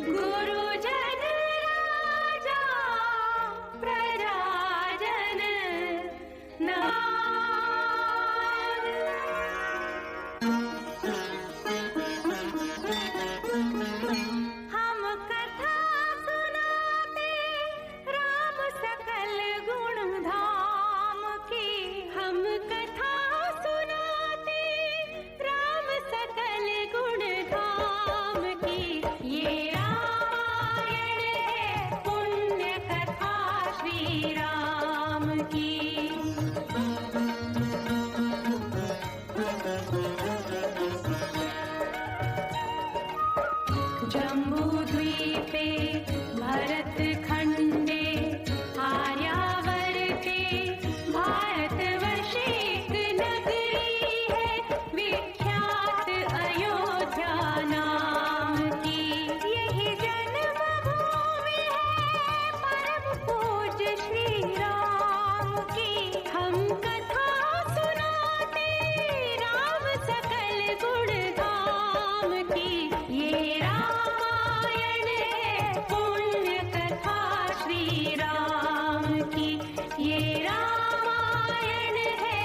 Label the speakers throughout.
Speaker 1: गुरुजन राजा प्रजाजन हम कथा सुनाते राम सकल गुण धाम की। हम कथा सुनाते राम सकल गुण धाम की। ये रामायण है पुण्य कथा श्री राम की। जम्बूद्वीपे भरत खंडे आर्यावर्ते भारतवर्षे एक नगरी है विख्यात अयोध्या नाम की। यही जन्मभूमि है परम पूज्य श्री राम की। हम कथा सुनाते राम सकल गुण धाम की। ये रामायण है पुण्य कथा श्री राम की। ये रामायण है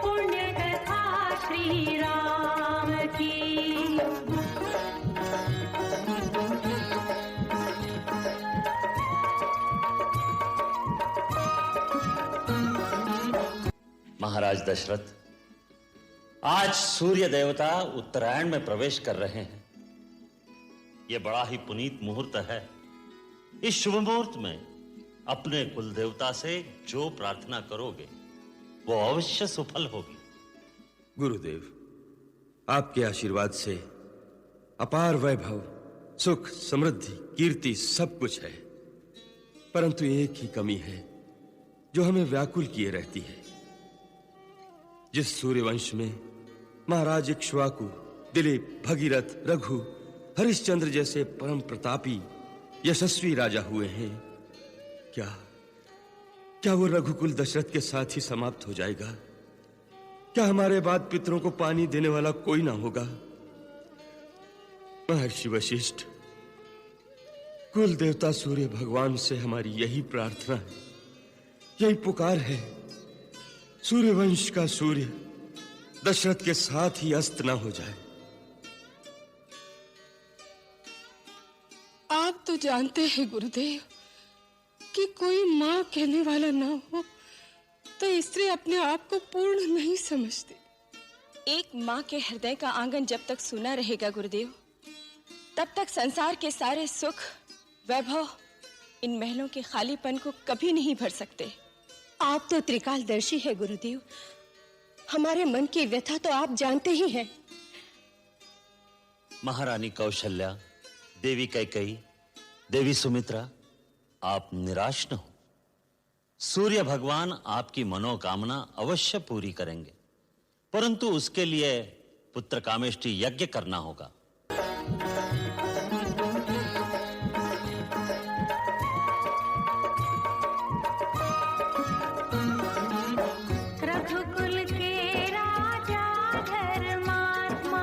Speaker 1: पुण्य कथा श्री राम की।
Speaker 2: महाराज दशरथ, आज सूर्य देवता उत्तरायण में प्रवेश कर रहे हैं। यह बड़ा ही पुनीत मुहूर्त है। इस शुभ मुहूर्त में अपने कुल देवता से जो प्रार्थना करोगे वो अवश्य सफल होगी।
Speaker 3: गुरुदेव, आपके आशीर्वाद से अपार वैभव, सुख, समृद्धि, कीर्ति सब कुछ है, परंतु एक ही कमी है जो हमें व्याकुल किए रहती है। जिस सूर्यवंश में महाराज इक्ष्वाकु, दिलीप, भगीरथ, रघु, हरिश्चंद्र जैसे परम प्रतापी यशस्वी राजा हुए हैं, क्या वो रघुकुल दशरथ के साथ ही समाप्त हो जाएगा? क्या हमारे बाद पितरों को पानी देने वाला कोई ना होगा? महर्षि वशिष्ठ, कुल देवता सूर्य भगवान से हमारी यही प्रार्थना है, यही पुकार है। सूर्यवंश का सूर्य दशरथ के साथ ही अस्त ना हो जाए।
Speaker 4: आप तो जानते हैं गुरुदेव कि कोई माँ कहने वाला ना हो तो स्त्री अपने आप को पूर्ण नहीं समझती।
Speaker 5: एक माँ के हृदय का आंगन जब तक सुना रहेगा गुरुदेव, तब तक संसार के सारे सुख, वैभव इन महलों के खालीपन को कभी नहीं भर सकते।
Speaker 6: आप तो त्रिकालदर्शी है गुरुदेव, हमारे मन की व्यथा तो आप जानते ही हैं।
Speaker 2: महारानी कौशल्या, देवी कैकेयी, देवी सुमित्रा, आप निराश न हो। सूर्य भगवान आपकी मनोकामना अवश्य पूरी करेंगे, परंतु उसके लिए पुत्र कामेष्टि यज्ञ करना होगा।
Speaker 1: रघुकुल के राजा धर्मात्मा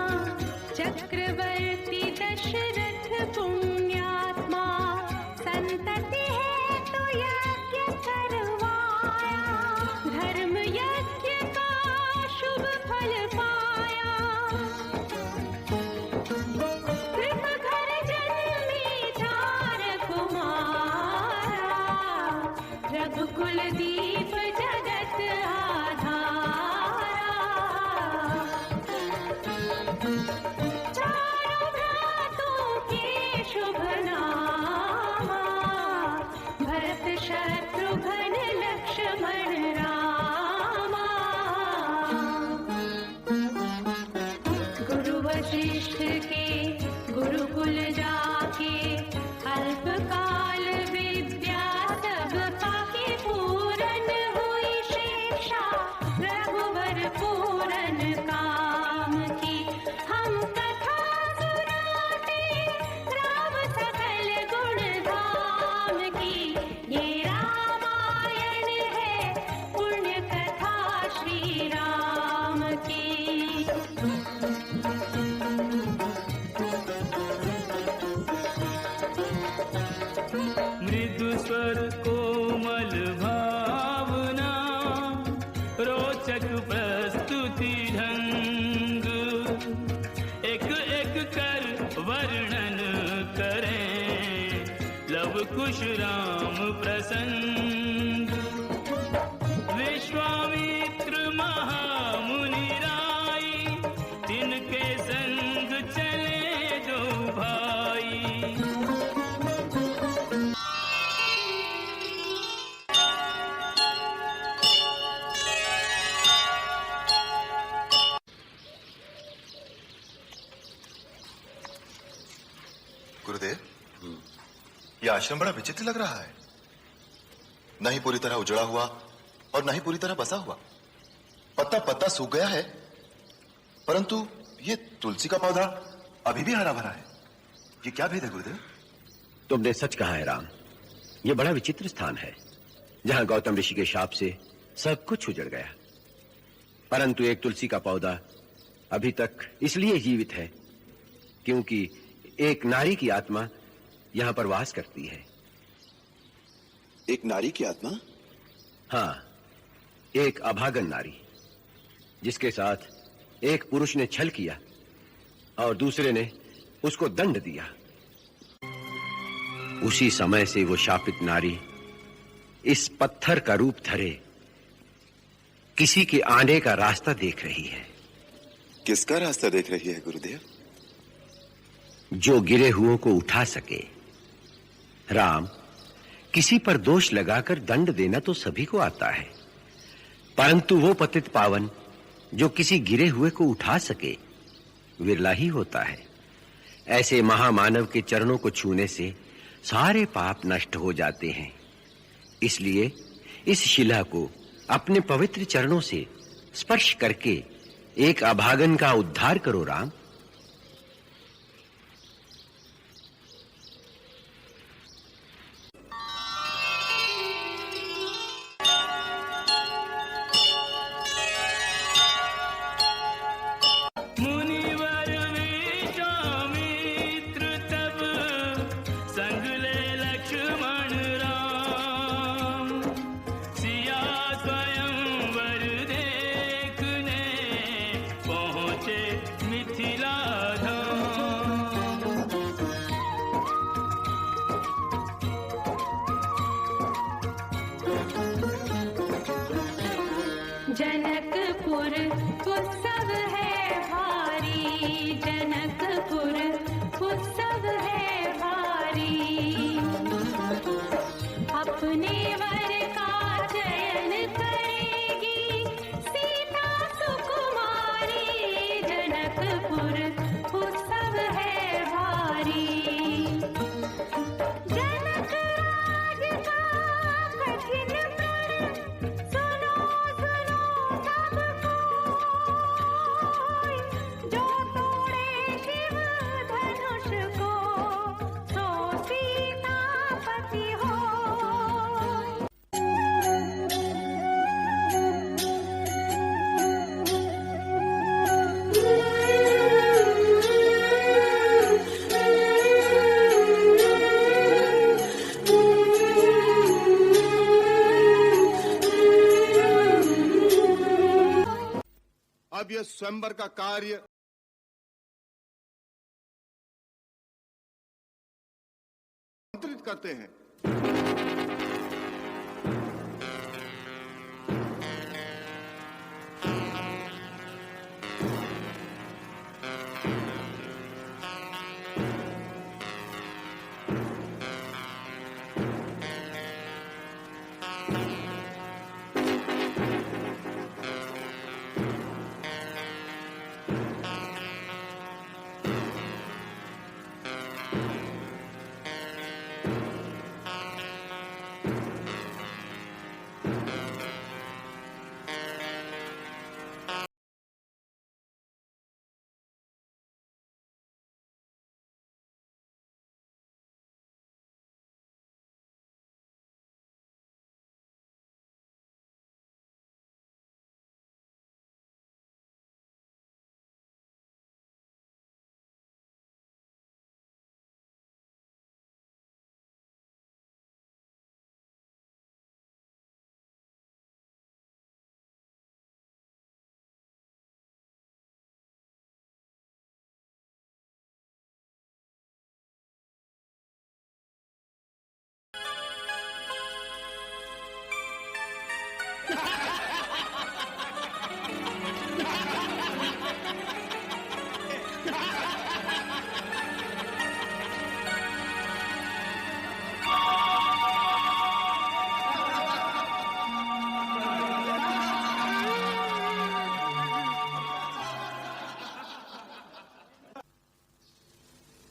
Speaker 1: चक्रवर्ती दशरथ पुण्यात्मा, संतति है तो यज्ञ करवाया, धर्म यज्ञ का शुभ फल पाया।
Speaker 7: कुश राम प्रसन्न, विश्वामित्र महामुनि राई, तिनके संग चले दो भाई।
Speaker 8: गुरुदेव, यह आश्रम बड़ा विचित्र लग रहा है। न ही पूरी तरह उजड़ा हुआ और न ही पूरी तरह बसा हुआ। पत्ता पत्ता सूख गया है, परंतु ये तुलसी का पौधा अभी भी हरा भरा है। ये क्या भेद है गुरुदेव?
Speaker 9: तुमने सच कहा है राम, ये बड़ा विचित्र स्थान है, जहां गौतम ऋषि के शाप से सब कुछ उजड़ गया, परंतु एक तुलसी का पौधा अभी तक इसलिए जीवित है क्योंकि एक नारी की आत्मा यहां पर वास करती है।
Speaker 8: एक नारी की आत्मा?
Speaker 9: हाँ, एक अभागन नारी, जिसके साथ एक पुरुष ने छल किया और दूसरे ने उसको दंड दिया। उसी समय से वो शापित नारी इस पत्थर का रूप धरे किसी के आने का रास्ता देख रही है।
Speaker 8: किसका रास्ता देख रही है गुरुदेव?
Speaker 9: जो गिरे हुओं को उठा सके। राम, किसी पर दोष लगाकर दंड देना तो सभी को आता है, परंतु वो पतित पावन जो किसी गिरे हुए को उठा सके विरला ही होता है। ऐसे महामानव के चरणों को छूने से सारे पाप नष्ट हो जाते हैं। इसलिए इस शिला को अपने पवित्र चरणों से स्पर्श करके एक अभागन का उद्धार करो राम।
Speaker 7: मुनिवर विश्वामित्र तब संग ले लक्ष्मण राम, सिया स्वयंवर देखने पहुंचे मिथिला धाम।
Speaker 1: जनकपुर उत्सव है भारी, जनकपुर उत्सव है भारी। अपने वर का चयन करेगी सीता सुकुमारी, जनकपुर उत्सव है भारी। जनक राज का कठिन प्रण सुनो सुनो सब कोई, जो तोड़े शिव धनुष को सो सीतापति हो।
Speaker 10: अब यह स्वयंवर का कार्य आमंत्रित करते हैं।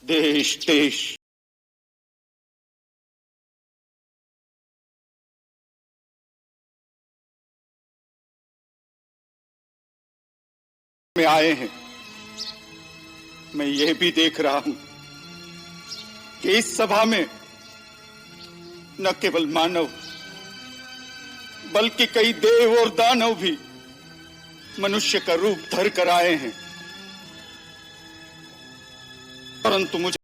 Speaker 10: देश देश में आए हैं। मैं यह भी देख रहा हूं कि इस सभा में न केवल मानव बल्कि कई देव और दानव भी मनुष्य का रूप धर कर आए हैं, परंतु मुझे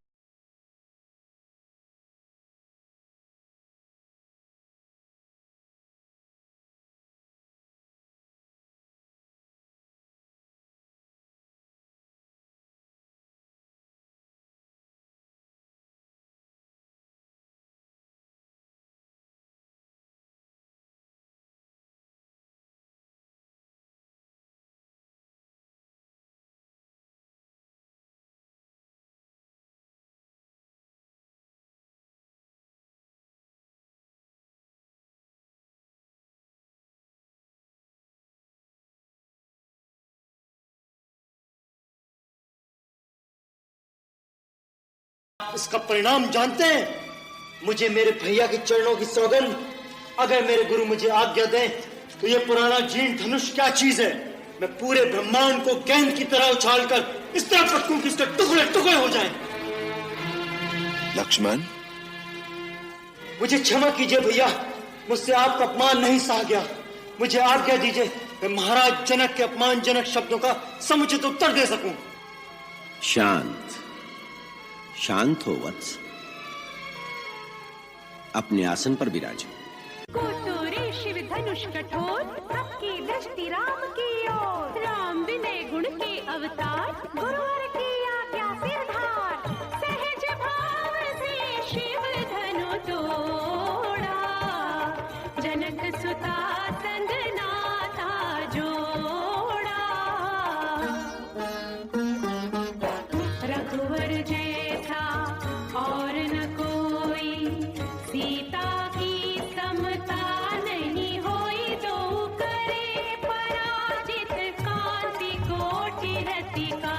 Speaker 11: इसका परिणाम जानते हैं? मुझे मेरे भैया के चरणों की सौगंध, अगर मेरे गुरु मुझे आज्ञा दें तो ये पुराना जीर्ण धनुष क्या चीज है। मैं पूरे ब्रह्मांड को गेंद की तरह उछालकर इस तरह पटकूं कि इसके टुकड़े टुकड़े हो जाएं।
Speaker 8: लक्ष्मण,
Speaker 11: मुझे क्षमा कीजिए भैया, मुझसे आपका अपमान नहीं सहा गया। मुझे आज्ञा दीजिए मैं महाराज जनक के अपमानजनक शब्दों का समुचित उत्तर दे सकूं।
Speaker 9: शांत शांत हो वत्स, अपने आसन पर विराजो।
Speaker 1: कोटोरे शिव धनुष कठोर, सबकी दृष्टि राम की ओर। राम विनय गुण के अवतार, गुरुवर की आज्ञा सिरधार। सहज भाव से शिव धनु तोड़ा, जनक सुता संग नाता जोड़ा। रघुवर जैसा और न कोई, सीता की समता नहीं होई। दो करे पराजित, कांति कोटि रति का।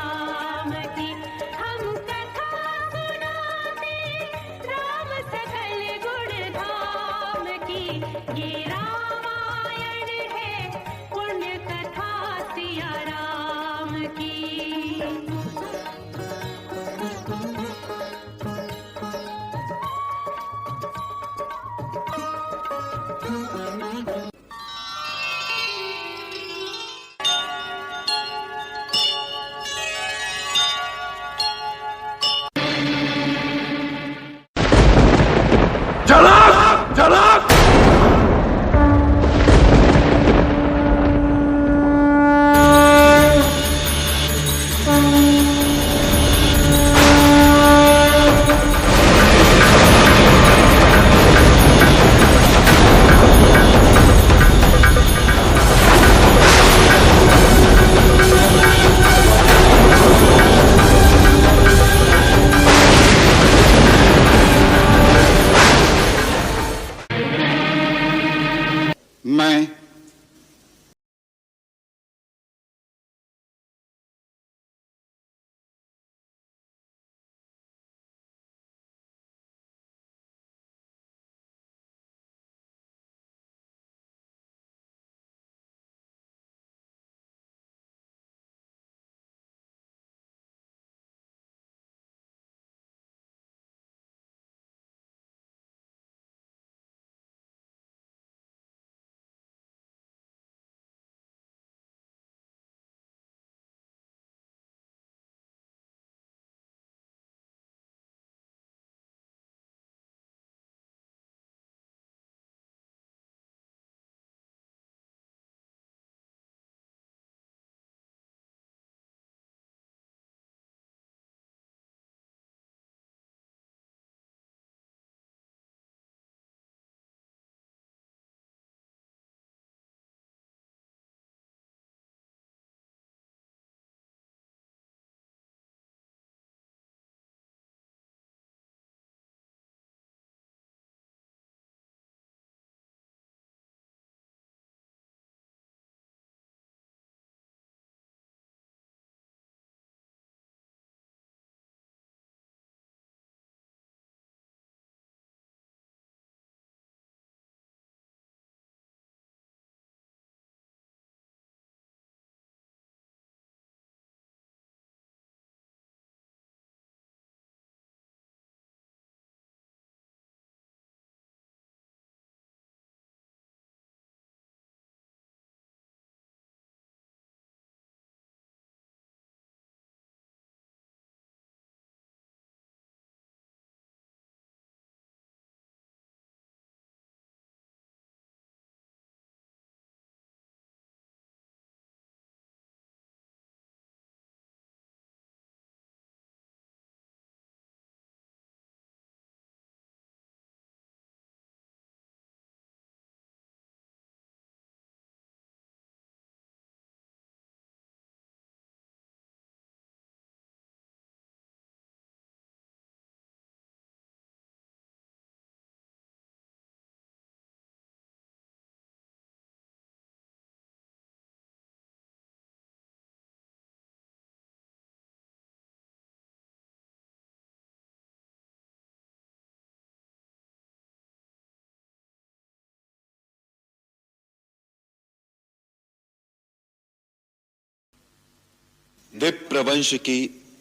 Speaker 8: विप्रवंश की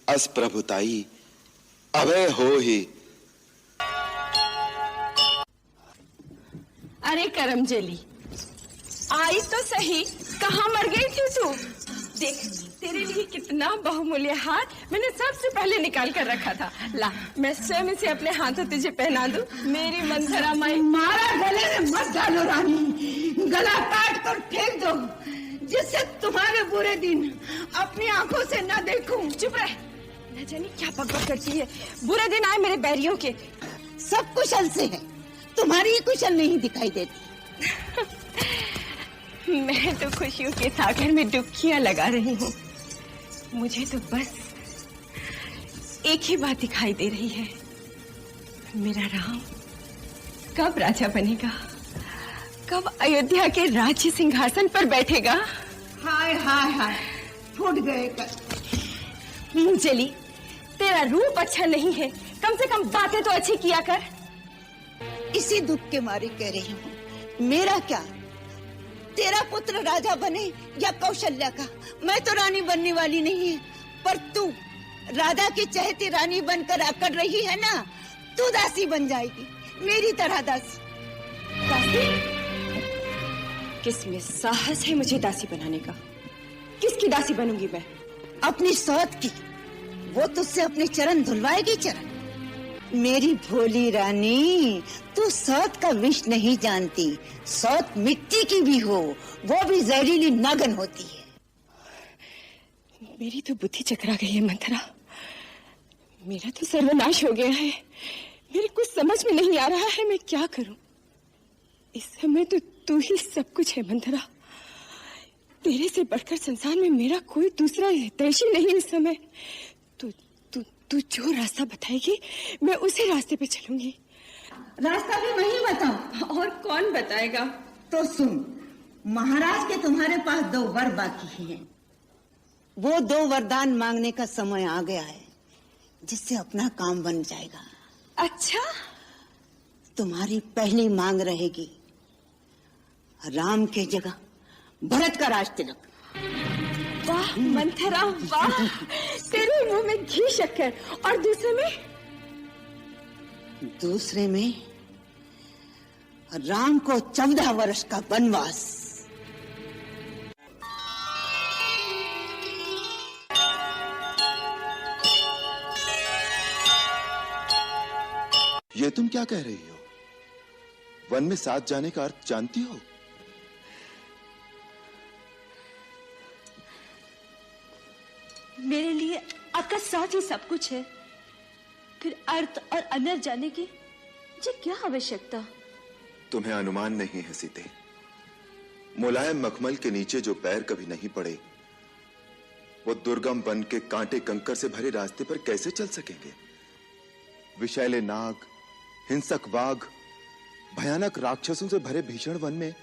Speaker 8: अस्प्रभुताई अभय हो ही।
Speaker 5: अरे करमजली, आई तो सही, कहाँ मर गई थी तू? देख, तेरे लिए कितना बहुमूल्य हार मैंने सबसे पहले निकाल कर रखा था। ला, मैं स्वयं इसे अपने हाथों तुझे पहना दूं। मेरी मंथरा माई।
Speaker 12: मारा गले में मत डालो रानी, गला काट कर फेंक दो, जिससे तुम्हारे बुरे दिन अपनी आंखों से न देखूं।
Speaker 5: चुप रह, न जाने क्या बकबक करती है। बुरे दिन आए मेरे बैरियों के।
Speaker 12: सब कुशल से है, तुम्हारी कुशल नहीं दिखाई देती।
Speaker 5: मैं तो खुशियों के सागर में डुबकियां लगा रही हूँ। मुझे तो बस एक ही बात दिखाई दे रही है, मेरा राम कब राजा बनेगा, कब अयोध्या के राज्य सिंहासन पर बैठेगा।
Speaker 12: हाय हाय हाय, फूट गए कर।
Speaker 5: मुंजली, तेरा रूप अच्छा नहीं है, कम से कम बातें तो अच्छी किया कर।
Speaker 12: इसी दुख के मारे कह रही हूँ, मेरा क्या, तेरा पुत्र राजा बने या कौशल्या का, मैं तो रानी बनने वाली नहीं है। पर तू राजा की चहेती रानी बनकर अकड़ रही है ना, तू दासी बन जाएगी, मेरी तरह दासी।
Speaker 5: दासी? किसमें साहस है मुझे दासी बनाने का? किसकी दासी बनूंगी मैं?
Speaker 12: अपनी सौत की, वो तुझसे अपने चरण धुलवाएगी। चरण मेरी भोली रानी, तू सौत का विष नहीं जानती। सौत मिट्टी की भी हो, वो भी जहरीली नागन होती है।
Speaker 5: मेरी तो बुद्धि चकरा गई है मंथरा, मेरा तो सर्वनाश हो गया है। मेरे कुछ समझ में नहीं आ रहा है, मैं क्या करूं। इस समय तो तू ही सब कुछ है मंथरा, तेरे से बढ़कर संसार में मेरा कोई दूसरा हितैषी नहीं इस समय। तू जो रास्ता बताएगी मैं उसी रास्ते पे चलूंगी।
Speaker 12: रास्ता भी मैं ही बताऊं?
Speaker 5: और कौन बताएगा?
Speaker 12: तो सुन, महाराज के तुम्हारे पास 2 वर बाकी हैं। वो 2 वरदान मांगने का समय आ गया है, जिससे अपना काम बन जाएगा।
Speaker 5: अच्छा?
Speaker 12: तुम्हारी पहली मांग रहेगी राम के जगह भरत का राज तिलक।
Speaker 5: वाह मंथरा वाह, तेरे मुंह में घी शक्कर। और
Speaker 12: दूसरे में राम को 14 वर्ष का वनवास।
Speaker 8: ये तुम क्या कह रही हो? वन में साथ जाने का अर्थ जानती हो?
Speaker 13: मेरे लिए आपका साथ ही सब कुछ है, फिर अर्थ और अनर्थ जाने की मुझे क्या आवश्यकता?
Speaker 8: तुम्हें अनुमान नहीं है सीते, मुलायम मखमल के नीचे जो पैर कभी नहीं पड़े, वो दुर्गम वन के कांटे कंकर से भरे रास्ते पर कैसे चल सकेंगे? विषैले नाग, हिंसक बाघ, भयानक राक्षसों से भरे भीषण वन में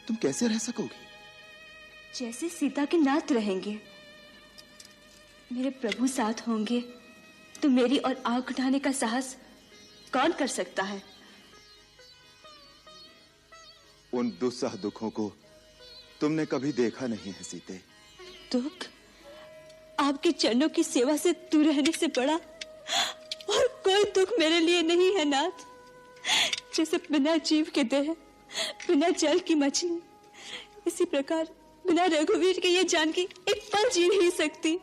Speaker 8: तुम कैसे रह सकोगी?
Speaker 13: जैसे सीता के नाथ रहेंगे, मेरे प्रभु साथ होंगे, तो मेरी और आग उठाने का साहस कौन कर सकता है?
Speaker 8: उन दुस्सह दुखों को तुमने कभी देखा नहीं है सीते।
Speaker 13: दुख आपके चरणों की सेवा से दूर रहने से बड़ा और कोई दुख मेरे लिए नहीं है नाथ। जैसे बिना जीव के देह, बिना जल की मछली, इसी प्रकार बिना रघुवीर के ये जानकी एक पल जी नहीं सकती।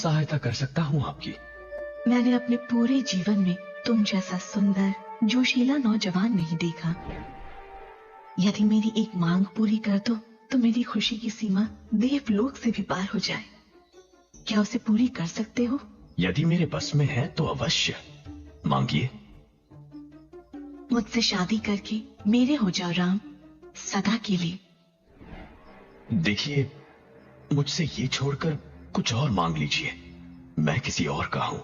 Speaker 14: सहायता कर सकता हूँ आपकी?
Speaker 15: मैंने अपने पूरे जीवन में तुम जैसा सुंदर जोशीला नौजवान नहीं देखा। यदि मेरी एक मांग पूरी कर दो तो मेरी खुशी की सीमा देवलोक से भी पार हो जाए। क्या उसे पूरी कर सकते हो?
Speaker 14: यदि मेरे बस में है तो अवश्य, मांगिए।
Speaker 15: मुझसे शादी करके मेरे हो जाओ राम, सदा के लिए।
Speaker 14: देखिए, मुझसे ये छोड़कर कुछ और मांग लीजिए। मैं किसी और का हूं,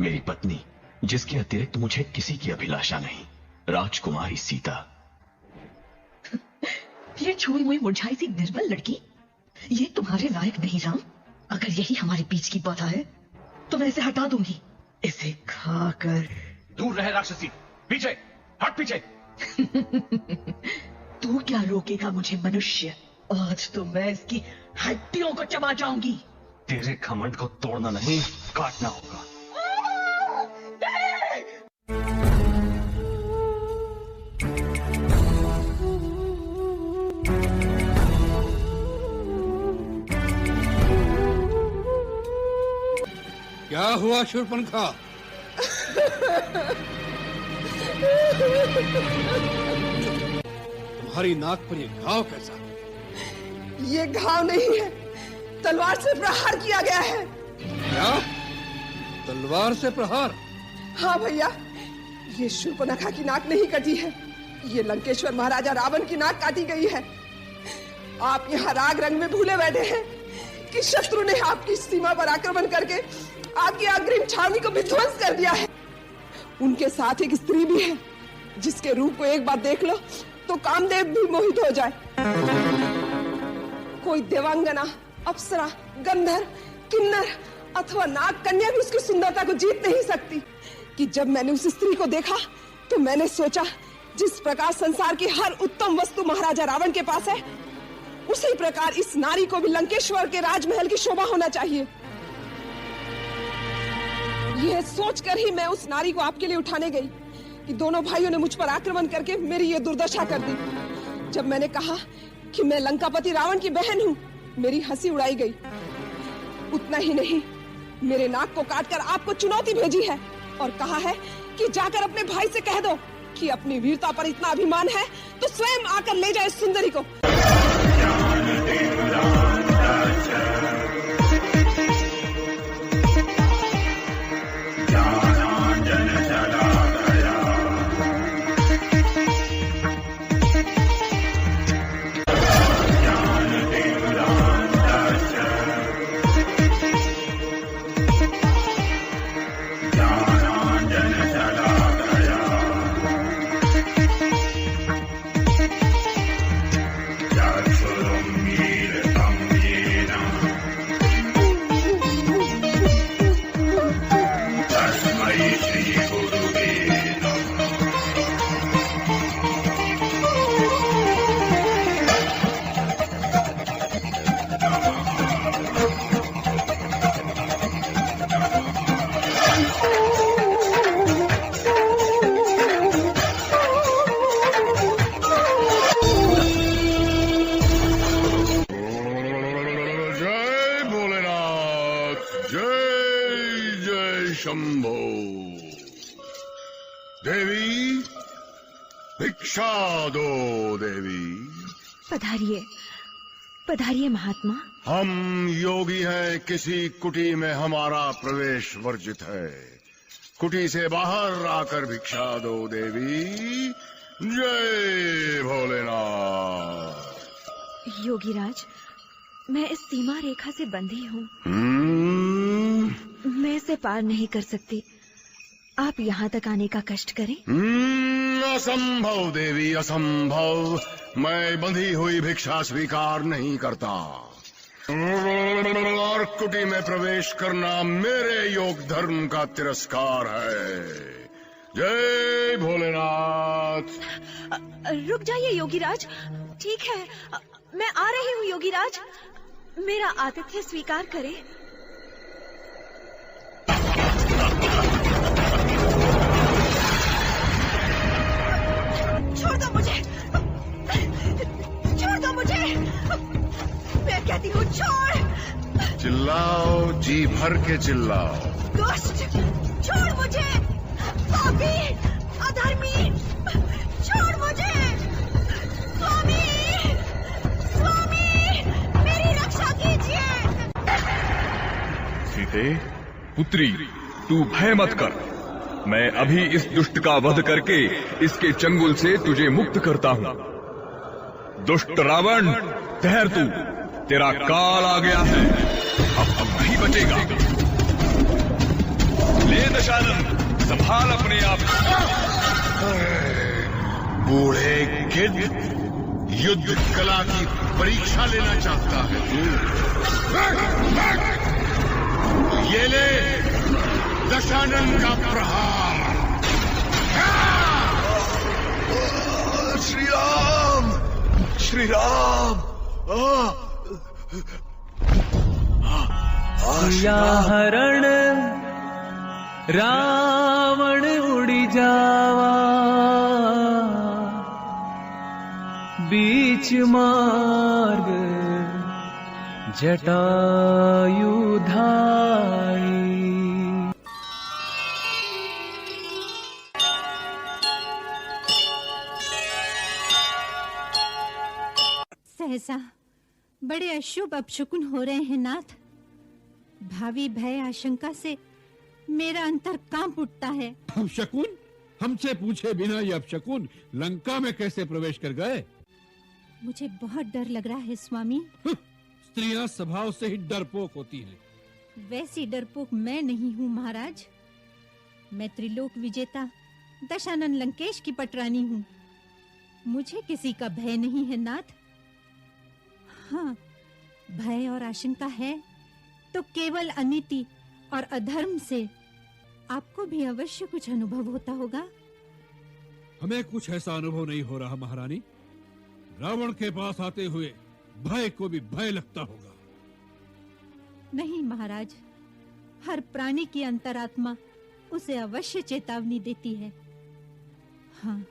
Speaker 14: मेरी पत्नी, जिसके अतिरिक्त मुझे किसी की अभिलाषा नहीं, राजकुमारी सीता।
Speaker 15: ये छोई हुई मुरझाई सी निर्बल लड़की, ये तुम्हारे लायक नहीं राम। अगर यही हमारे बीच की बात है तो मैं इसे हटा दूंगी। इसे खाकर
Speaker 14: दूर रहे राक्षसी, पीछे हट, पीछे।
Speaker 15: तू क्या रोकेगा मुझे मनुष्य? आज तो मैं इसकी हड्डियों को चबा जाऊंगी।
Speaker 14: तेरे घमंड को तोड़ना नहीं, काटना होगा।
Speaker 16: क्या हुआ शूर्पणखा? तुम्हारी नाक पर ये घाव कैसा?
Speaker 17: ये घाव नहीं है, तलवार से प्रहार किया गया है।
Speaker 16: क्या? तलवार से प्रहार?
Speaker 17: हाँ भैया, ये शूर्पणखा की नाक नहीं कटी है, ये लंकेश्वर महाराजा रावण की नाक काटी गई है। आप यहाँ राग रंग में भूले बैठे हैं कि शत्रु ने आपकी सीमा पर आक्रमण करके आपकी अग्रिम छावनी को विध्वंस कर दिया है। उनके साथ एक स्त्री भी है, जिसके रूप को एक बार देख लो तो कामदेव भी मोहित हो जाए। कोई देवांगना, अप्सरा, गंधर्व, किन्नर अथवा नाग कन्या भी उसकी सुंदरता को जीत नहीं सकती। कि जब मैंने उस स्त्री को देखा तो मैंने सोचा, जिस प्रकार संसार की हर उत्तम वस्तु महाराजा रावण के पास है, उसी प्रकार इस नारी को भी लंकेश्वर के राजमहल की शोभा होना चाहिए। यह सोचकर ही मैं उस नारी को आपके लिए उठाने गई कि दोनों भाइयों ने मुझ पर आक्रमण करके मेरी ये दुर्दशा कर दी। जब मैंने कहा कि मैं लंकापति रावण की बहन हूँ, मेरी हंसी उड़ाई गई। उतना ही नहीं, मेरे नाक को काटकर आपको चुनौती भेजी है और कहा है कि जाकर अपने भाई से कह दो कि अपनी वीरता पर इतना अभिमान है तो स्वयं आकर ले जाए सुंदरी को।
Speaker 18: शंभो। देवी, भिक्षा दो देवी।
Speaker 13: पधारिए, पधारिए महात्मा।
Speaker 18: हम योगी हैं, किसी कुटी में हमारा प्रवेश वर्जित है। कुटी से बाहर आकर भिक्षा दो देवी। जय भोलेनाथ।
Speaker 13: योगीराज, मैं इस सीमा रेखा से बंधी हूँ। मैं इसे पार नहीं कर सकती। आप यहाँ तक आने का कष्ट करें।
Speaker 18: असंभव देवी, असंभव। मैं बंधी हुई भिक्षा स्वीकार नहीं करता और कुटी में प्रवेश करना मेरे योग धर्म का तिरस्कार है। जय भोलेनाथ।
Speaker 13: रुक जाइए योगीराज। ठीक है, मैं आ रही हूँ योगीराज। मेरा आतिथ्य स्वीकार करें। छोड़ दो मुझे, छोड़ दो मुझे, मैं कहती हूँ छोड़।
Speaker 18: चिल्लाओ जी भर के चिल्लाओ।
Speaker 12: दुष्ट, छोड़ मुझे। पापी, अधर्मी, छोड़ मुझे। स्वामी, स्वामी, मेरी रक्षा कीजिए।
Speaker 19: सीते पुत्री, तू भय मत कर। मैं अभी इस दुष्ट का वध करके इसके चंगुल से तुझे मुक्त करता हूँ। दुष्ट रावण, ठहर तू, तेरा काल आ गया है, अब नहीं बचेगा। ले दशानन, संभाल अपने आप।
Speaker 18: बूढ़े गिद्ध, युद्ध कला की परीक्षा लेना चाहता है तू? ये ले दशानन का प्रहार।
Speaker 19: श्री राम, श्री राम।
Speaker 7: या हरण रावण उड़ी जावा, बीच मार्ग जटायु धाई।
Speaker 6: सहसा बड़े अशुभ अपशकुन हो रहे हैं नाथ। भावी भय आशंका से मेरा अंतर कांप उठता है।
Speaker 16: अपशकुन? हमसे पूछे बिना ये अपशकुन लंका में कैसे प्रवेश कर गए?
Speaker 6: मुझे बहुत डर लग रहा है स्वामी।
Speaker 16: स्त्रियां स्वभाव से ही डरपोक होती हैं।
Speaker 6: वैसी डरपोक मैं नहीं हूँ महाराज। मैं त्रिलोक विजेता दशानन लंकेश की पटरानी हूँ। मुझे किसी का भय नहीं है नाथ। हाँ, भय और आशंका है तो केवल अनीति और अधर्म से। आपको भी अवश्य कुछ अनुभव होता होगा।
Speaker 16: हमें कुछ ऐसा अनुभव नहीं हो रहा महारानी। रावण के पास आते हुए भय को भी भय लगता होगा।
Speaker 6: नहीं महाराज, हर प्राणी की अंतरात्मा उसे अवश्य चेतावनी देती है। हाँ,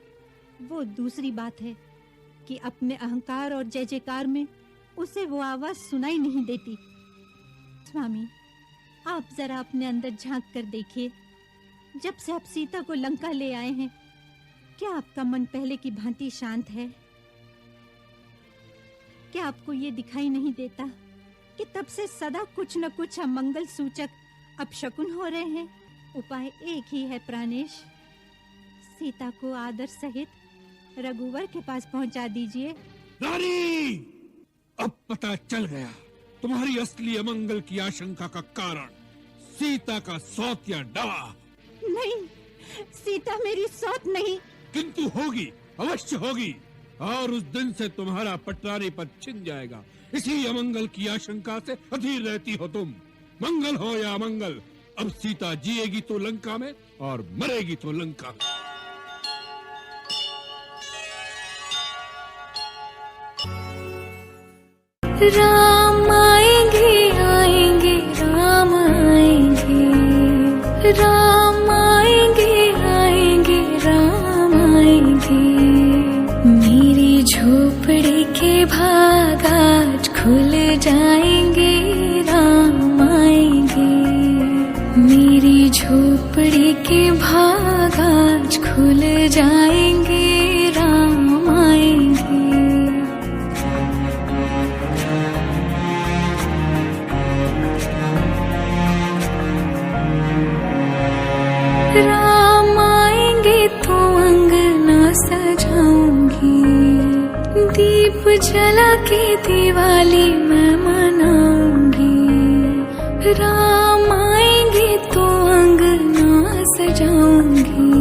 Speaker 6: वो दूसरी बात है कि अपने अहंकार और जय जयकार में उसे वो आवाज सुनाई नहीं देती। स्वामी, आप जरा अपने अंदर झांक कर देखिए। जब से आप सीता को लंका ले आए हैं, क्या आपका मन पहले की भांति शांत है? क्या आपको ये दिखाई नहीं देता कि तब से सदा कुछ न कुछ अमंगल सूचक अपशकुन हो रहे हैं? उपाय एक ही है प्राणेश, सीता को आदर सहित रघुवर के पास पहुंचा दीजिए।
Speaker 16: रानी, अब पता चल गया तुम्हारी असली अमंगल की आशंका का कारण। सीता का सौत या डावा?
Speaker 6: नहीं, सीता मेरी सौत नहीं।
Speaker 16: किंतु होगी, अवश्य होगी, और उस दिन से तुम्हारा पटरानी पद छिन जाएगा। इसी अमंगल की आशंका से अधीर रहती हो तुम। मंगल हो या अमंगल, अब सीता जिएगी तो लंका में और मरेगी तो लंका में।
Speaker 20: राम आएंगे आएंगे राम आएंगे, राम आएंगे आएंगे राम आएंगे। मेरी झोपड़ी के भाग आज खुल जाएंगे, राम आएंगे। मेरी झोपड़ी के भाग आज खुल जाएंगे, राम आएंगे। राम आएंगे तो अंगना सजाऊंगी, दीप जला के दिवाली मैं मनाऊंगी। राम आएंगे तो अंगना सजाऊंगी,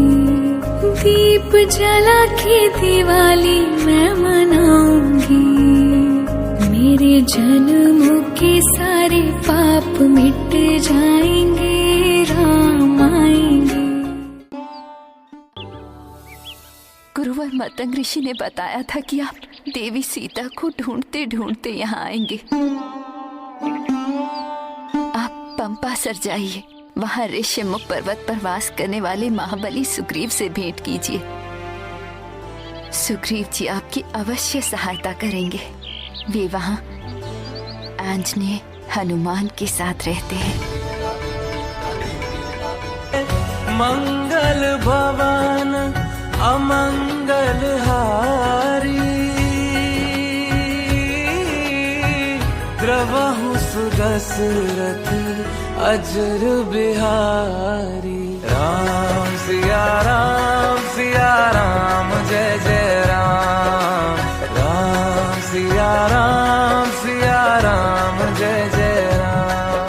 Speaker 20: दीप जला के दिवाली मैं मनाऊंगी। मेरे जन्मों के सारे पाप मिट जाएंगे, राम आएंगे।
Speaker 21: गुरुवर मतंग ऋषि ने बताया था कि आप देवी सीता को ढूंढते ढूंढते यहाँ आएंगे। आप पंपा सर जाइए, वहाँ ऋष्यमुख पर्वत पर वास करने वाले महाबली सुग्रीव से भेंट कीजिए। सुग्रीव जी आपकी अवश्य सहायता करेंगे। वे वहाँ आंजनेय, हनुमान के साथ रहते हैं।
Speaker 7: मंगल भवन अमंगल हारी, द्रवहु सुदशरथ अजर बिहारी। राम सिया राम जय जय राम, राम सिया राम जय जय राम।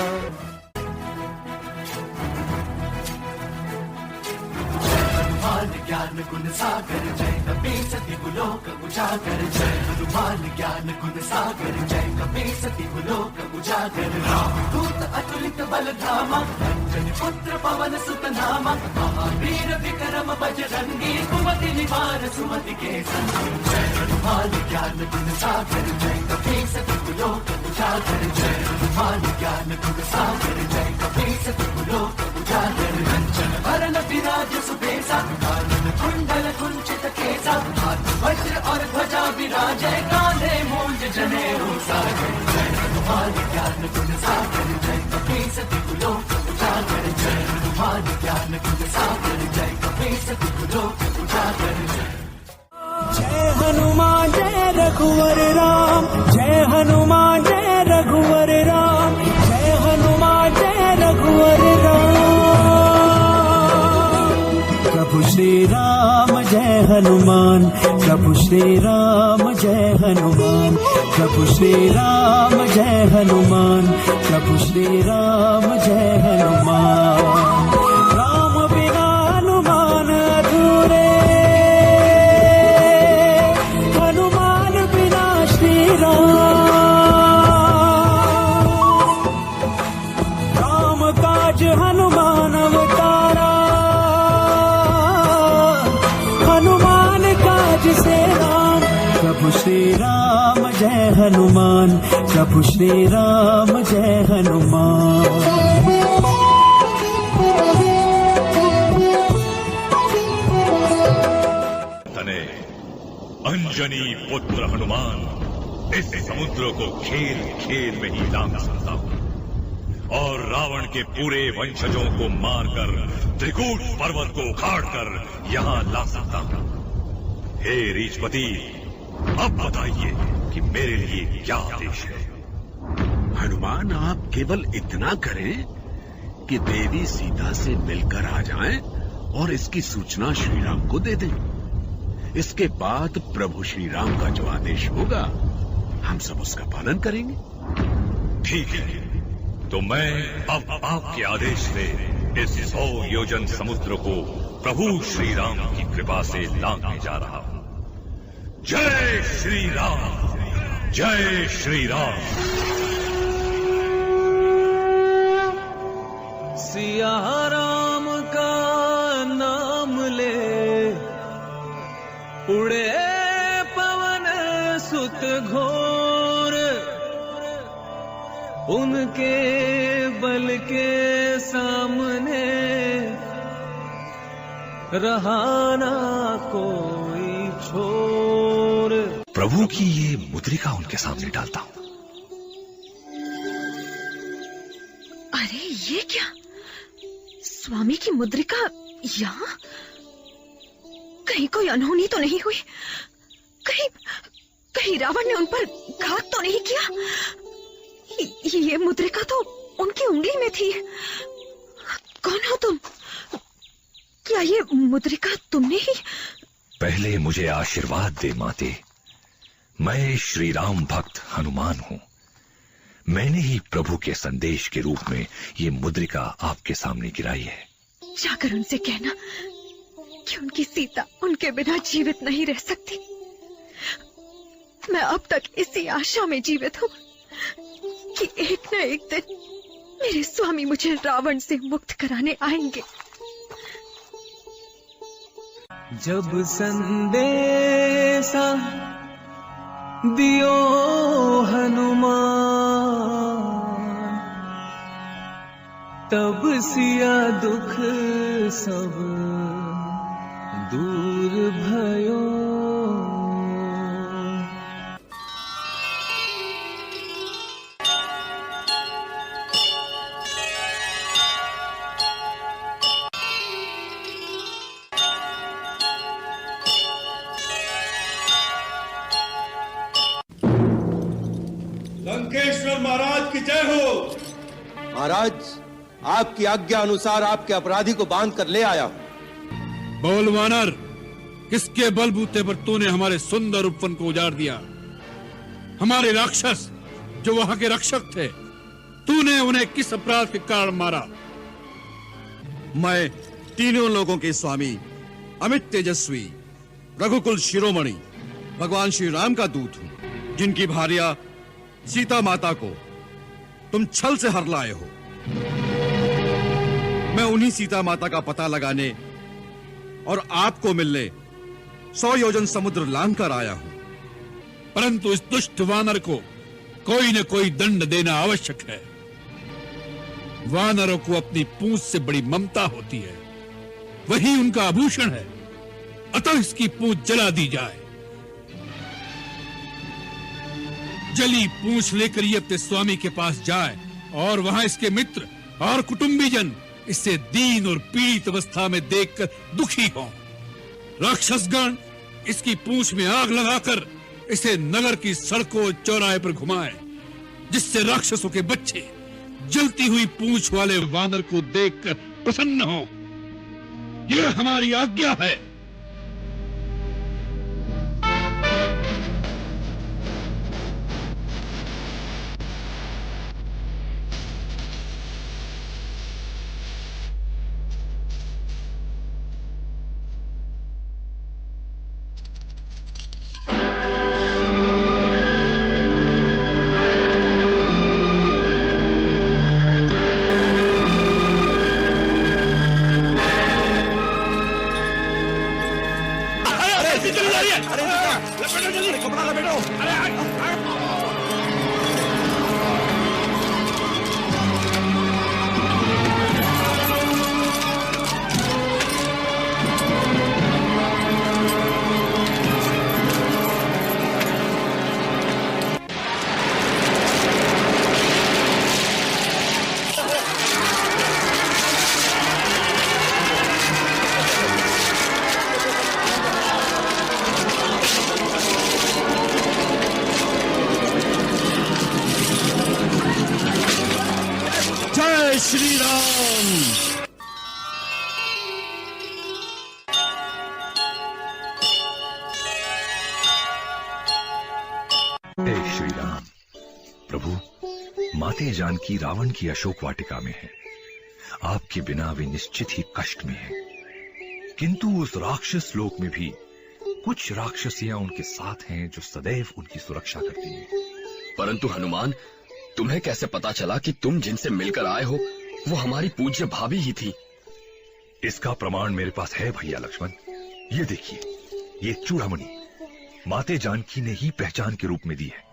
Speaker 3: हनुमान ज्ञान गुण सागर जय कपी सती गुलोक उजागर, जय हनुमान ज्ञान गुण सागर जय कपी सती गुलोक उजागर। राम दूत अतुलित बल धामा, अंजन पुत्र पवन सुत नामा, महावीर विक्रम बजरंगी, कुमति निवार सुमति के संगी। जय हनुमान ज्ञान गुण सागर जय कपी सती गुलोक उजागर, जय हनुमान ज्ञान गुण सागर जय कपी सती गुलोक उजागर। कंचन वरण विराज सुबेसा, कानन कुंडल कुंचित केसा, हाथ वज्र और ध्वजा विराजय, कांधे मूंज जनेऊ साजे। जय हनुमान ज्ञान गुण सागर जय कपी सती गुलोक उजागर, जय हनुमान ज्ञान गुण सागर जय कपी सती गुलोक उजागर।
Speaker 7: जय हनुमान जय रघुवर राम, जय हनुमान जय रघुवर राम, जय हनुमान जय रघुवर राम। प्रभु श्री राम जय हनुमान, प्रभु श्री राम जय हनुमान, प्रभु श्री राम जय हनुमान, प्रभु श्री राम जय हनुमान। राम बिना हनुमान अधूरे, हनुमान बिना श्री राम काज हनुमान अवतारा, हनुमान काज से राम। प्रभु श्री राम जय हनुमान, प्रभु श्री राम जय हनुमान।
Speaker 19: अंजनी पुत्र हनुमान इस समुद्र को खेल खेल में ही लांघ सकता हूं और रावण के पूरे वंशजों को मारकर त्रिकूट पर्वत को उखाड़कर यहां ला सकता हूं। हे रीचपति, अब बताइए कि मेरे लिए क्या आदेश है।
Speaker 22: हनुमान, आप केवल इतना करें कि देवी सीता से मिलकर आ जाएं और इसकी सूचना श्री राम को दे दें। इसके बाद प्रभु श्री राम का जो आदेश होगा हम सब उसका पालन करेंगे।
Speaker 19: ठीक है, तो मैं अब आपके आदेश से इस 100 योजन समुद्र को प्रभु श्री राम की कृपा से लांघने जा रहा हूं। जय श्री राम, जय श्री राम।
Speaker 7: सिया राम का नाम ले, उड़े पवन सुत घोर, उनके बल के सामने रहा ना कोई छोर।
Speaker 19: प्रभु की ये मुद्रिका उनके सामने डालता हूं।
Speaker 15: अरे ये क्या, स्वामी की मुद्रिका यहाँ? कहीं कोई अनहोनी तो नहीं हुई? कहीं रावण ने उन पर घात तो नहीं किया? ये मुद्रिका तो उनकी उंगली में थी। कौन हो तुम? क्या ये मुद्रिका तुमने ही?
Speaker 19: पहले मुझे आशीर्वाद दे माते। मैं श्री राम भक्त हनुमान हूं। मैंने ही प्रभु के संदेश के रूप में ये मुद्रिका आपके सामने गिराई है।
Speaker 15: जाकर उनसे कहना कि उनकी सीता उनके बिना जीवित नहीं रह सकती। मैं अब तक इसी आशा में जीवित हूँ कि एक न एक दिन मेरे स्वामी मुझे रावण से मुक्त कराने आएंगे।
Speaker 7: जब संदेशा दियो हनुमान, तब सिया दुख सब दूर भयो।
Speaker 2: जय हो।
Speaker 4: महाराज, आपकी आज्ञा अनुसार आपके अपराधी को बांध कर ले आया हूं।
Speaker 16: बोल वानर, किसके बलबूते पर तूने हमारे सुंदर उपवन को उजाड़ दिया? हमारे राक्षस जो वहां के रक्षक थे, तूने उन्हें किस अपराध के कारण मारा?
Speaker 23: मैं तीनों लोगों के स्वामी अमित तेजस्वी रघुकुल शिरोमणि भगवान श्री राम का दूत हूं, जिनकी भार्या सीता माता को तुम छल से हर लाए हो। मैं उन्हीं सीता माता का पता लगाने और आपको मिलने 100 योजन समुद्र लांघ कर आया हूं।
Speaker 16: परंतु इस दुष्ट वानर को कोई न कोई दंड देना आवश्यक है। वानरों को अपनी पूंछ से बड़ी ममता होती है, वही उनका आभूषण है। अतः इसकी पूंछ जला दी जाए। जली पूंछ लेकर ये अपने स्वामी के पास जाए और वहां इसके मित्र और कुटुंबीजन इसे दीन और पीड़ित अवस्था में देखकर दुखी हों। राक्षसगण इसकी पूंछ में आग लगाकर इसे नगर की सड़कों और चौराहे पर घुमाए, जिससे राक्षसों के बच्चे जलती हुई पूंछ वाले वानर को देखकर प्रसन्न हो। यह हमारी आज्ञा है।
Speaker 23: श्री राम।
Speaker 19: हे श्री राम। प्रभु, माते जानकी रावण की अशोक वाटिका में है। आपके बिना वे निश्चित ही कष्ट में है। किंतु उस राक्षस लोक में भी कुछ राक्षसियां उनके साथ हैं जो सदैव उनकी सुरक्षा करती हैं।
Speaker 14: परंतु हनुमान, तुम्हें कैसे पता चला कि तुम जिनसे मिलकर आए हो वो हमारी पूज्य भाभी ही थी?
Speaker 19: इसका प्रमाण मेरे पास है भैया लक्ष्मण। ये देखिए, ये चूड़ामणि माते जानकी ने ही पहचान के रूप में दी है।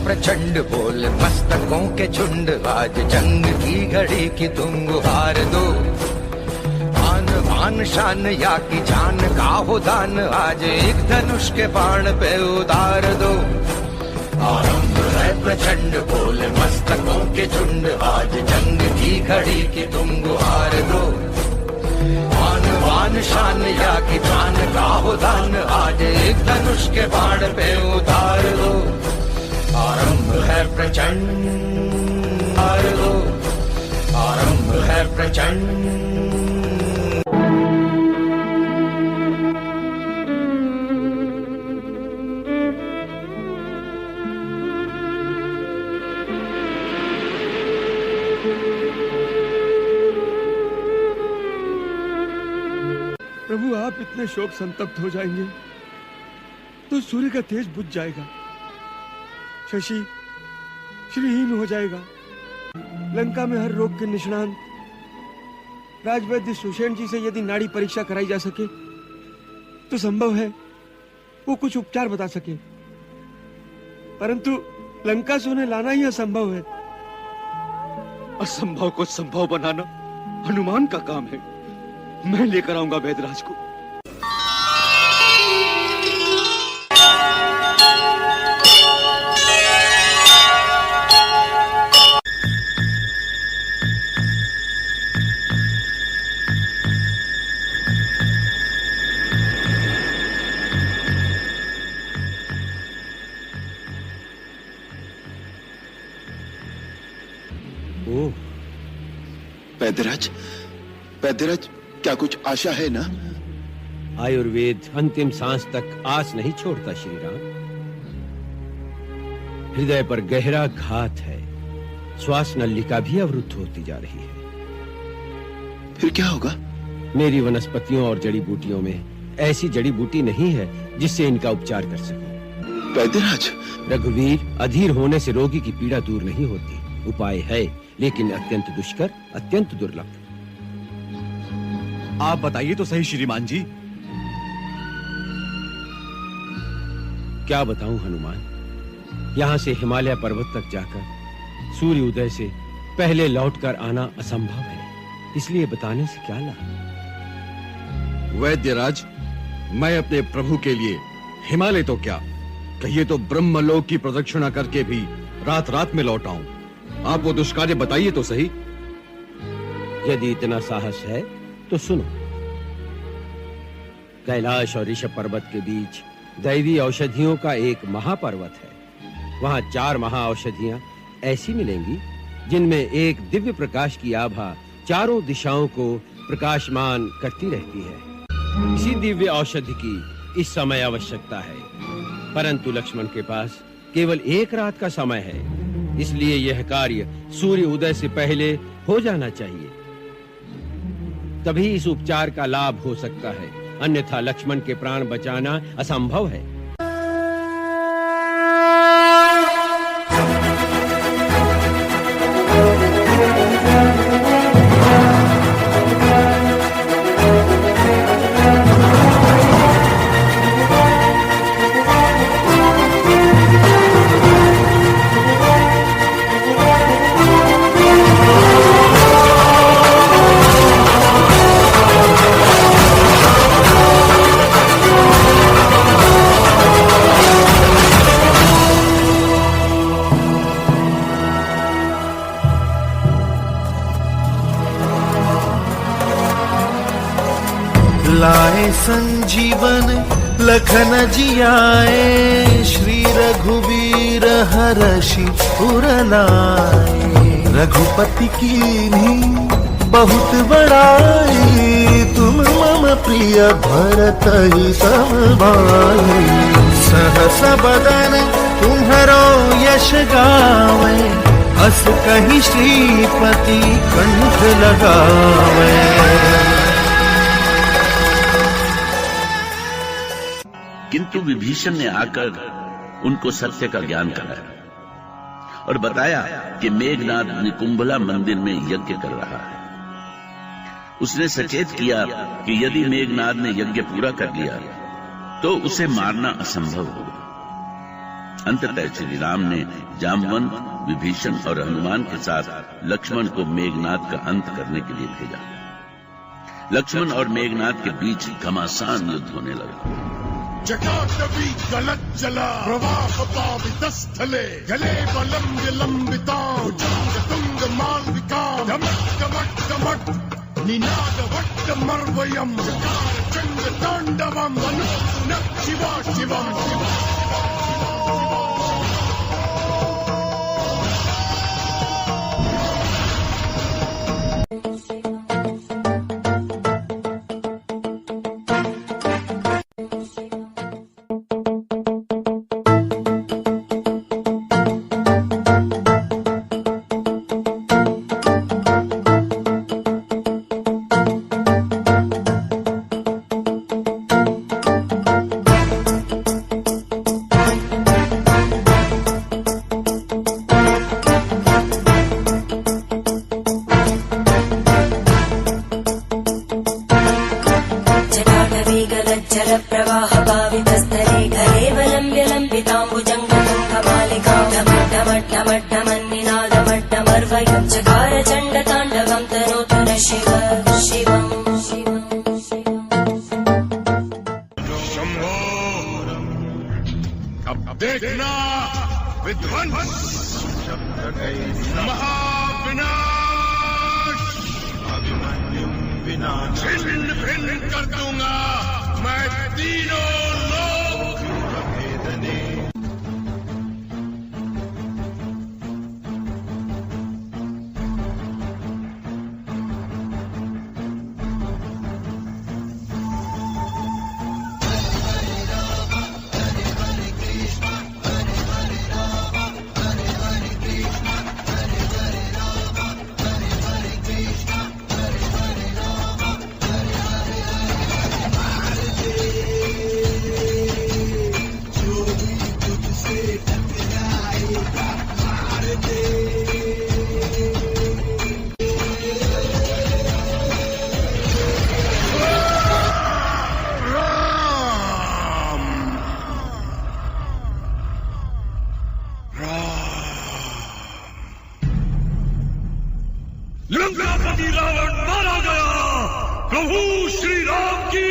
Speaker 2: प्रचंड बोल मस्तकों के झुंड, आज जंग की घड़ी की तुम गुहार दो। आन बान शान या की जान का हो दान, आज एक धनुष के बाण पे उतार दो। आरंभ है प्रचंड बोल मस्तकों के झुंड, आज जंग की घड़ी की तुम गुहार दो। आन बान शान या की जान का हो दान, आज एक धनुष के बाण पे उतार दो। आरंभ है प्रचंड, आरंभ है प्रचंड।
Speaker 10: प्रभु, आप इतने शोक संतप्त हो जाएंगे तो सूर्य का तेज बुझ जाएगा, शशि श्रीहीन हो जाएगा। लंका में हर रोग के निष्णांत राजवैद्य सुषेण जी से यदि नाड़ी परीक्षा कराई जा सके तो संभव है वो कुछ उपचार बता सके, परंतु लंका से उन्हें लाना ही असंभव है।
Speaker 23: असंभव को संभव बनाना हनुमान का काम है। मैं लेकर आऊंगा वैदराज को।
Speaker 8: वैद्यराज, वैद्यराज, क्या कुछ आशा है ना?
Speaker 9: आयुर्वेद अंतिम सांस तक आस नहीं छोड़ता श्री राम। हृदय पर गहरा घात है, श्वास नलिका भी अवरुद्ध होती जा रही है।
Speaker 8: फिर क्या होगा?
Speaker 9: मेरी वनस्पतियों और जड़ी बूटियों में ऐसी जड़ी बूटी नहीं है जिससे इनका उपचार कर सकूं।
Speaker 8: वैद्यराज,
Speaker 9: रघुवीर, अधीर होने से रोगी की पीड़ा दूर नहीं होती। उपाय है, लेकिन अत्यंत दुष्कर, अत्यंत दुर्लभ।
Speaker 23: आप बताइए तो सही श्रीमान जी।
Speaker 9: क्या बताऊं हनुमान, यहां से हिमालय पर्वत तक जाकर सूर्य उदय से पहले लौटकर आना असंभव है, इसलिए बताने से क्या लाभ।
Speaker 23: वैद्यराज, मैं अपने प्रभु के लिए हिमालय तो क्या, कहिए तो ब्रह्मलोक की प्रदक्षिणा करके भी रात रात में लौट आऊं। आप वो दुष्कार्य बताइए तो सही।
Speaker 9: यदि इतना साहस है तो सुनो। कैलाश और ऋषभ पर्वत के बीच दैवी औषधियों का एक महापर्वत है। वहां 4 महाऔषधियां ऐसी मिलेंगी जिनमें एक दिव्य प्रकाश की आभा चारों दिशाओं को प्रकाशमान करती रहती है। इसी दिव्य औषधि की इस समय आवश्यकता है, परंतु लक्ष्मण के पास केवल 1 रात का समय है, इसलिए यह कार्य सूर्य उदय से पहले हो जाना चाहिए। तभी इस उपचार का लाभ हो सकता है, अन्यथा लक्ष्मण के प्राण बचाना असंभव है।
Speaker 3: लाए संजीवन लखन जियाए, श्री रघुवीर हरषि उर लाए। रघुपति कीन्ही बहुत बड़ाई, तुम मम प्रिय भरत ही सब भाई। सहस बदन तुम्हरो यश गावे, हस कहि श्रीपति कंठ लगावे।
Speaker 11: किंतु विभीषण ने आकर उनको सत्य का ज्ञान कराया और बताया कि मेघनाद निकुंभला मंदिर में यज्ञ कर रहा है। उसने सचेत किया कि यदि मेघनाद ने यज्ञ पूरा कर लिया तो उसे मारना असंभव होगा। अंततः श्री राम ने जामवंत, विभीषण और हनुमान के साथ लक्ष्मण को मेघनाद का अंत करने के लिए भेजा। लक्ष्मण और मेघनाद के बीच घमासान युद्ध होने लगा।
Speaker 18: जटाटवी गलत जला प्रवाह पावितस्थले गले बलम विलंबिता तुंग मालविका धमक धमक धमक निनाद वट्ट मर्वयम चंड तांडवम अनुन शिवा शिवम देखना विध्वंस महाविनाश छिन्न भिन्न कर दूंगा मैं तीनों लोक।
Speaker 1: लंकापति रावण मारा गया। प्रभु श्री राम की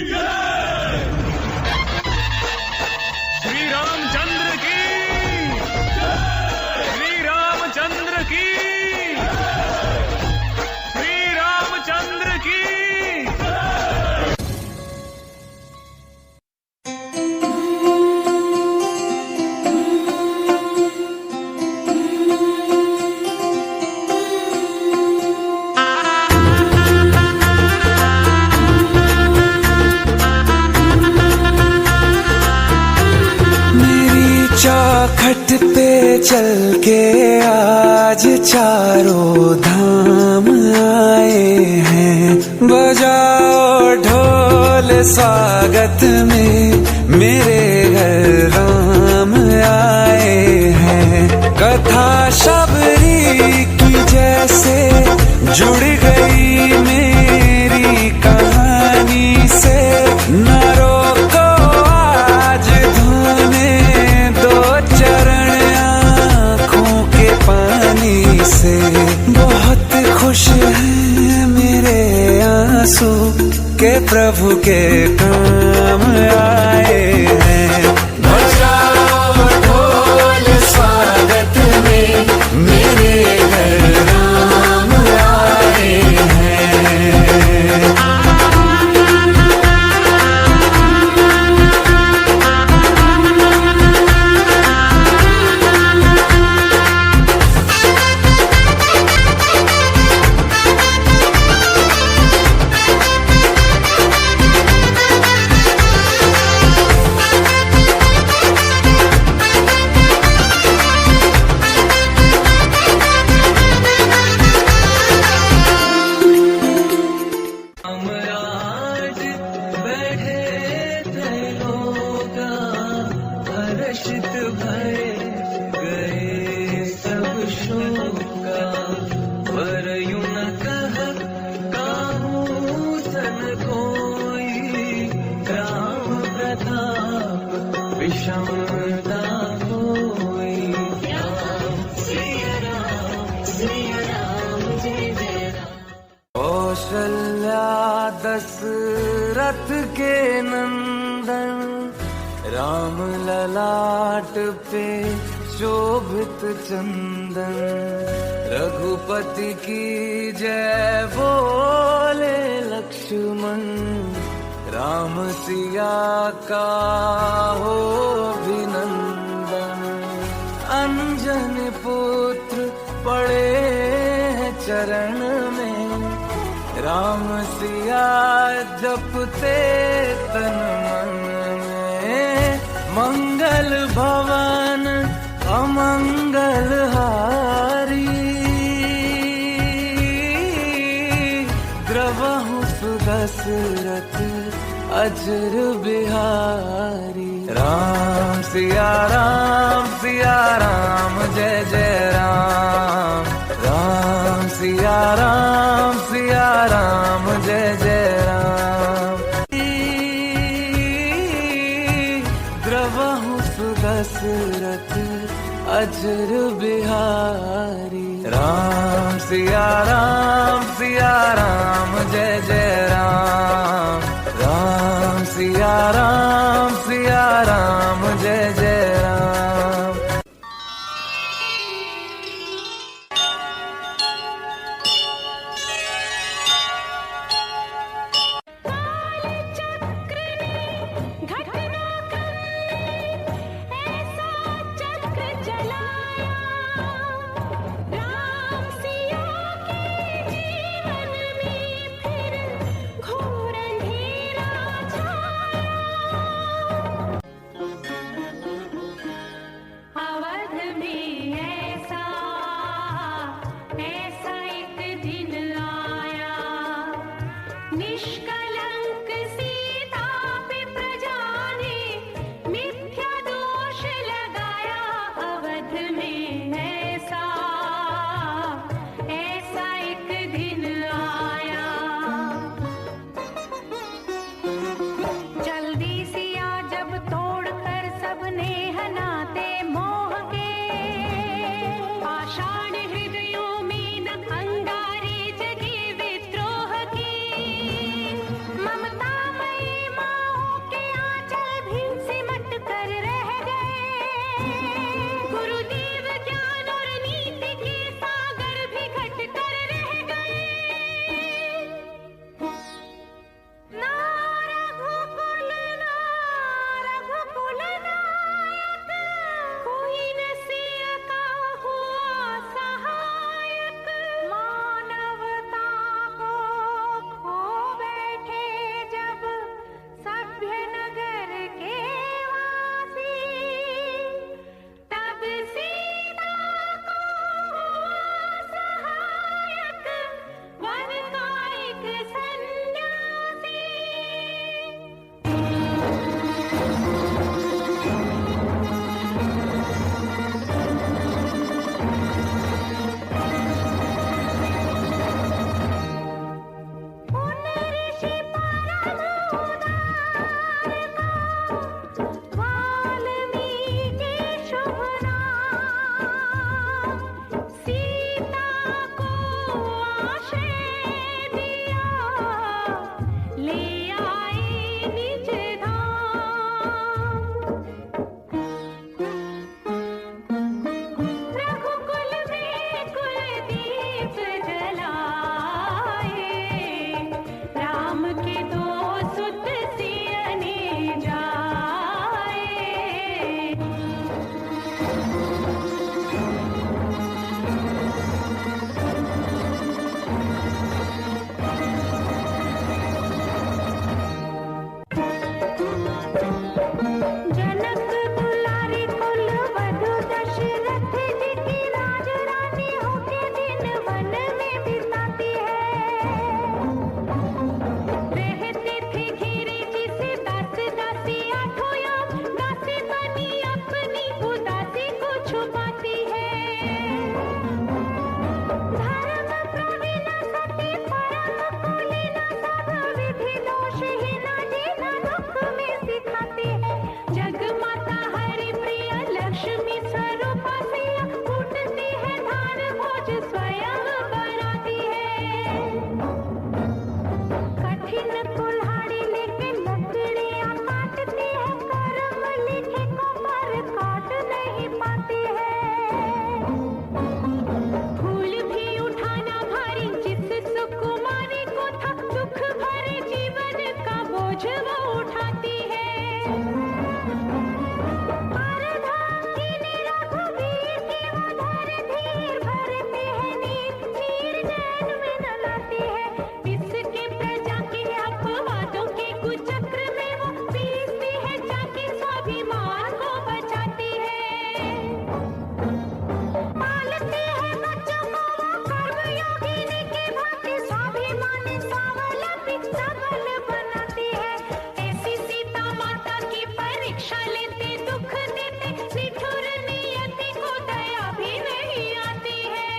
Speaker 1: जय। श्री रामचंद्र की जय। श्री रामचंद्र की जय। श्री रामचंद्र की
Speaker 7: चौखट पे चल के आज चारों धाम आए हैं। बजाओ ढोल स्वागत में मेरे घर राम आए हैं। कथा शबरी की जैसे जुड़ गई मेरी कहानी से। न रोको आज धोने दो चरण आँखों के पानी से। बहुत खुश हैं मेरे आंसू के प्रभु के काम आए हैं। बजाओ ढोल स्वागत में मेरे घर राम आए हैं। विषमता दशरथ के नंदन, राम ललाट पे शोभित चंदन, रघुपति की जय बोले लक्ष्मण, राम सिया का हो अभिनंदन। अंजन पुत्र पड़े हैं चरण में, राम सिया जपते तन मन में। मंगल भवन अमंगल हारी, द्रवहु सुदशरथ अजर बिहारी। राम सिया राम जय जय राम, राम सिया राम जय जय राम। द्रवहु सुदशरथ अजर बिहारी। राम सिया राम जय जय राम, राम सिया राम जय जय राम।
Speaker 20: परीक्षा लेते, दुख देते, निठुर नियति को दया भी नहीं आती है।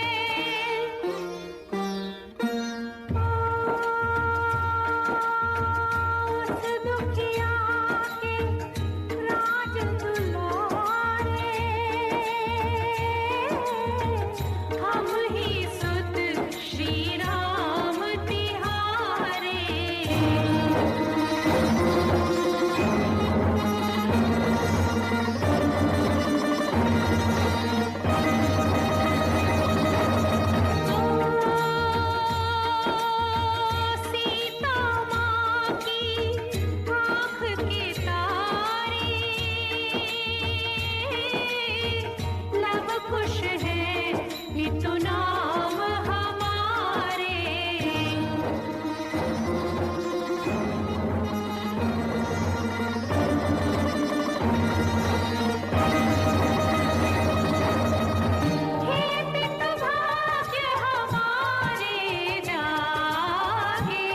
Speaker 20: उस दुखिया के राज दुलारे, हम ही सुत श्री राम तिहारे। सीता माँ की आँख के तारे, लब खुश है पितु नाम हमारे। भाग्य हमारे जागे,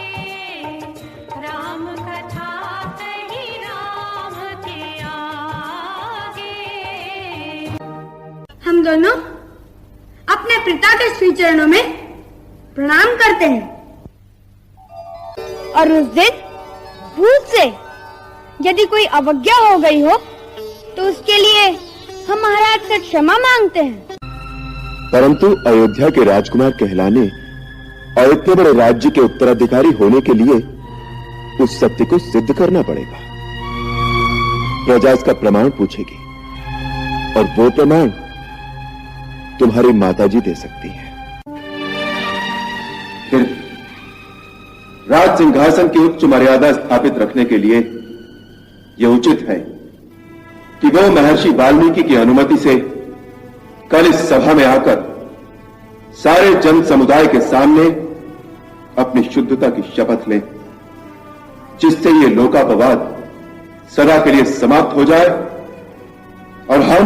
Speaker 20: राम कथा कही राम के आगे।
Speaker 5: हम दोनों अपने पिता के श्री चरणों में प्रणाम करते हैं और उस दिन भूल से यदि कोई अवज्ञा हो गई हो तो उसके लिए हम महाराज से क्षमा मांगते हैं।
Speaker 13: परंतु अयोध्या के राजकुमार कहलाने और इतने बड़े राज्य के उत्तराधिकारी होने के लिए उस सत्य को सिद्ध करना पड़ेगा। प्रजा इसका प्रमाण पूछेगी और वो प्रमाण तुम्हारी माताजी दे सकती है। फिर राज सिंहासन की उच्च मर्यादा स्थापित रखने के लिए यह उचित है कि वो महर्षि वाल्मीकि की अनुमति से कल इस सभा में आकर सारे जन समुदाय के सामने अपनी शुद्धता की शपथ लें, जिससे ये लोकापवाद सदा के लिए समाप्त हो जाए और हम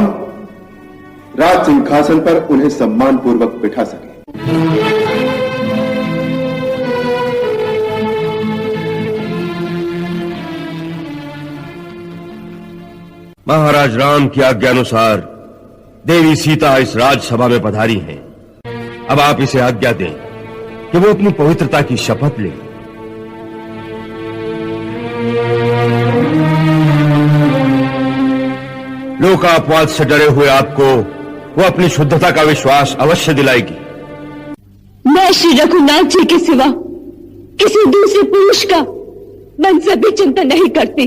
Speaker 13: राज सिंहासन पर उन्हें सम्मानपूर्वक बिठा सकें।
Speaker 9: महाराज राम की आज्ञा अनुसार देवी सीता इस राजसभा में पधारी हैं। अब आप इसे आज्ञा दें कि वो अपनी पवित्रता की शपथ ले। लोकापवाद से डरे हुए आपको वो अपनी शुद्धता का विश्वास अवश्य दिलाएगी।
Speaker 5: मैं श्री रघुनाथ जी के सिवा किसी दूसरे पुरुष का मन से भी चिंता नहीं करती।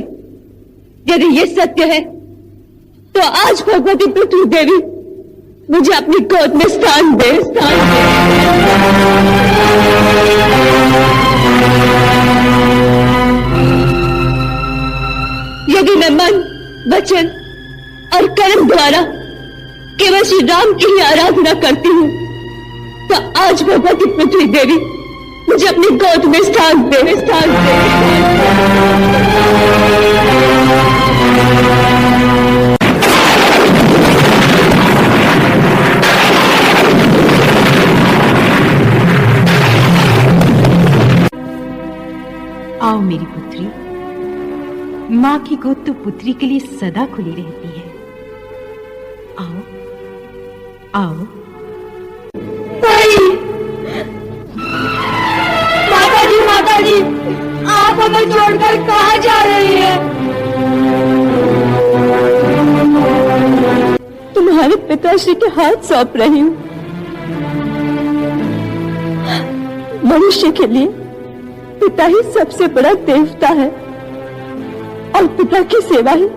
Speaker 5: यदि ये सत्य है तो आज भगवती पृथ्वी देवी मुझे अपनी गोद में स्थान दे, यदि मैं मन, वचन और कर्म द्वारा केवल श्री राम की ही आराधना करती हूँ तो आज भगवती पृथ्वी देवी मुझे अपनी गोद में स्थान दे।
Speaker 6: आओ मेरी पुत्री, माँ की गोद तो पुत्री के लिए सदा खुली रहती है। आओ आओ।
Speaker 5: माता जी, आप हमें छोड़कर कहाँ जा रही हैं? तुम्हारे पिताश्री के हाथ सौंप रही हूँ। मनुष्य के लिए पिता ही सबसे बड़ा देवता है और पिता की सेवा ही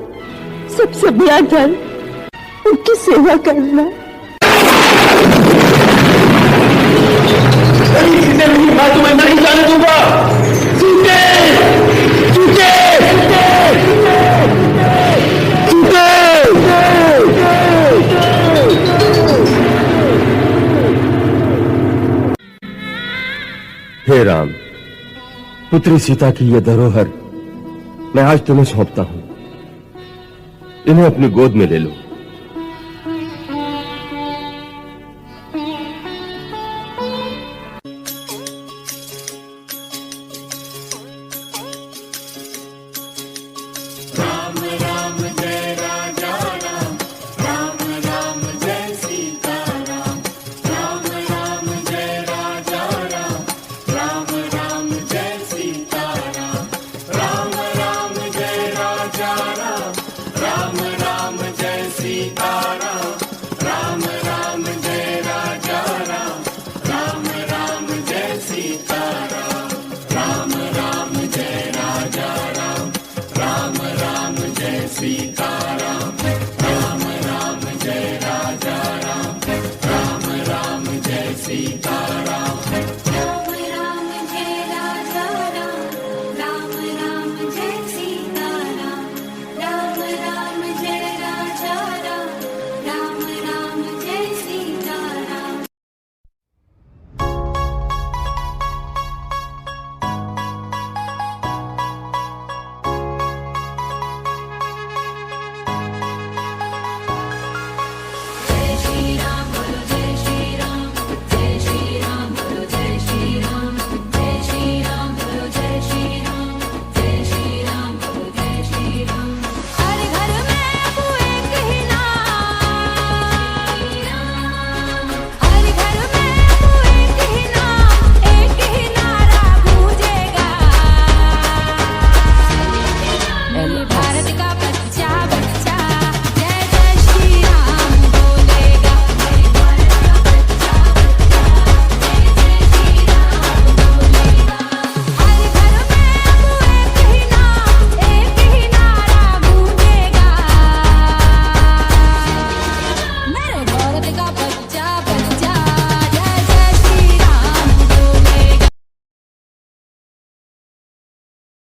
Speaker 5: सबसे बड़ा धर्म। उनकी सेवा करना।
Speaker 13: मैं तुम्हें नहीं जाने दूंगा।
Speaker 9: हे राम, पुत्री सीता की यह धरोहर मैं आज तुम्हें सौंपता हूं। इन्हें अपनी गोद में ले लो।
Speaker 3: राम राम जय सीता